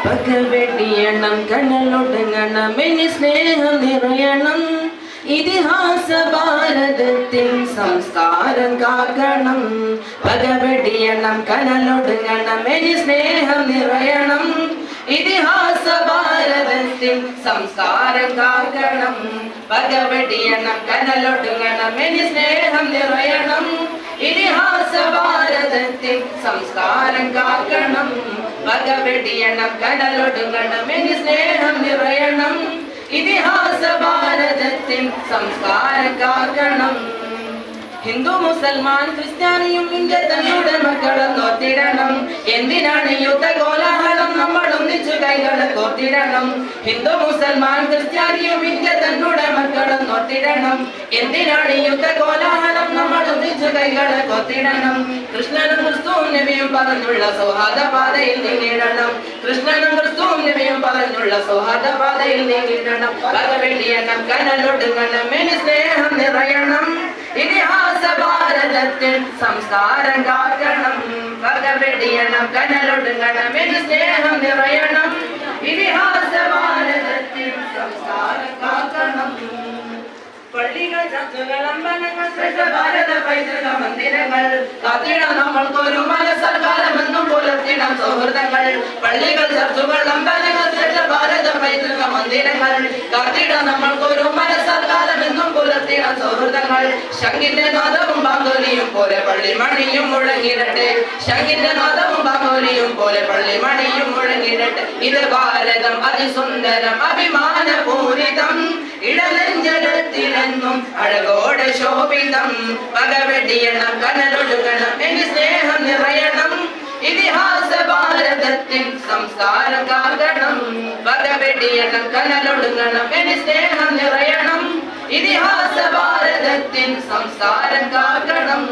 പകവെടിയണം കനലൊടുങ്ങണം ഇനി സ്നേഹം നിറയണം ഇതിഹാസ ഭാരതത്തിൻ സംസ്കാരം കാക്കണം പകവെടിയണം കനലൊടുങ്ങണം ഇനി സ്നേഹം നിറയണം ഇതിഹാസ ഭാരതത്തിൻ സംസ്കാരം കാക്കണം പകവെടിയണം കനലൊടുങ്ങണം ഇനി സ്നേഹം നിറയണം ഇതിഹാസ ഭാരതത്തിൻ സംസ്കാരം കാക്കണം പകവെടിയണം കനലൊടുങ്ങണം ഇനി സ്നേഹം നിറയണം ഇതിഹാസ ഭാരതത്തിൻ സംസ്കാരം കാക്കണം ഹിന്ദു മുസൽമാൻ ക്രിസ്ത്യാനിയും ഇന്ത്യ തങ്ങളുടെ മക്കളും നോത്തിടണം എന്തിനാണ് യുദ്ധ കോലാഹലം നമ്മൾ ഒന്നിച്ചു കൈകൾ കോത്തിടണം ഹിന്ദു മുസൽമാൻ ക്രിസ്ത്യാനിയും ഇന്ത്യ തങ്ങളുടെ മക്കളും നോത്തിടണം എന്തിനാണ് യുദ്ധ കോലാഹലം നമ്മൾ ഒന്നിച്ചു കൈകൾ കോത്തിടണം കൃഷ്ണനും ക്രിസ്തുവും നബിയും പറഞ്ഞുള്ള സൗഹാർദ്ദ പാതയിൽ നീങ്ങിടണം കൃഷ്ണനും ക്രിസ്തുവും നബിയും പറഞ്ഞുള്ള സൗഹാർദ്ദ പാതയിൽ നീങ്ങിടണം പകവെടിയണം കനലൊടുങ്ങണം ഇനി സ്നേഹം നിറയണം ഇതിഹാസ ഭാരതത്തിൻ സംസ്കാരം കാക്കണം പകവെടിയണം കനലൊടുങ്ങണം ഇനി സ്നേഹം നിറയണം ഇതിഹാസ ഭാരതത്തിൻ സംസ്കാരം കാക്കണം പള്ളികൾ ചർച്ചുകൾ അമ്പലങ്ങൾ ശ്രേഷ്ഠ ഭാരത പൈതൃക മന്ദിരങ്ങൾ കാത്തിടാം നമ്മൾക്കൊരു മനസ്സൽക്കാലമെന്നും പുലർത്തിടാം സൗഹൃദങ്ങൾ പള്ളികൾ ചർച്ചുകൾ അമ്പലങ്ങൾ ശ്രേഷ്ഠ ഭാരത പൈതൃക മന്ദിരങ്ങൾ കാത്തിടാം നമ്മൾക്കൊരു മനസ്സൽക്കാലമെന്നും പുലർത്തിടാം സൗഹൃദങ്ങൾ ശംഖിന്റെ നാദവും ബാങ്കോലിയും പോലെ പള്ളിമണിയും മുഴങ്ങിടട്ടെ ശംഖിന്റെ നാദവും ബാങ്കോലിയും പോലെ പള്ളിമണിയും മുഴങ്ങിടട്ടെ ഇത് ഭാരതം അതിസുന്ദരം അഭിമാനപൂരിതം ഇടനെഞ്ചകത്തിലെന്നും അഴകോടെ ശോഭിതം പകവെടിയണം കനലൊടുങ്ങണം ഇനി സ്നേഹം നിറയണം ഇതിഹാസ ഭാരതത്തിൻ സംസ്കാരം കാക്കണം പകവെടിയണം കനലൊടുങ്ങണം ഇനി സ്നേഹം നിറയണം ഇതിഹാസ ഭാരതത്തിൻ സംസ്കാരം കാക്കണം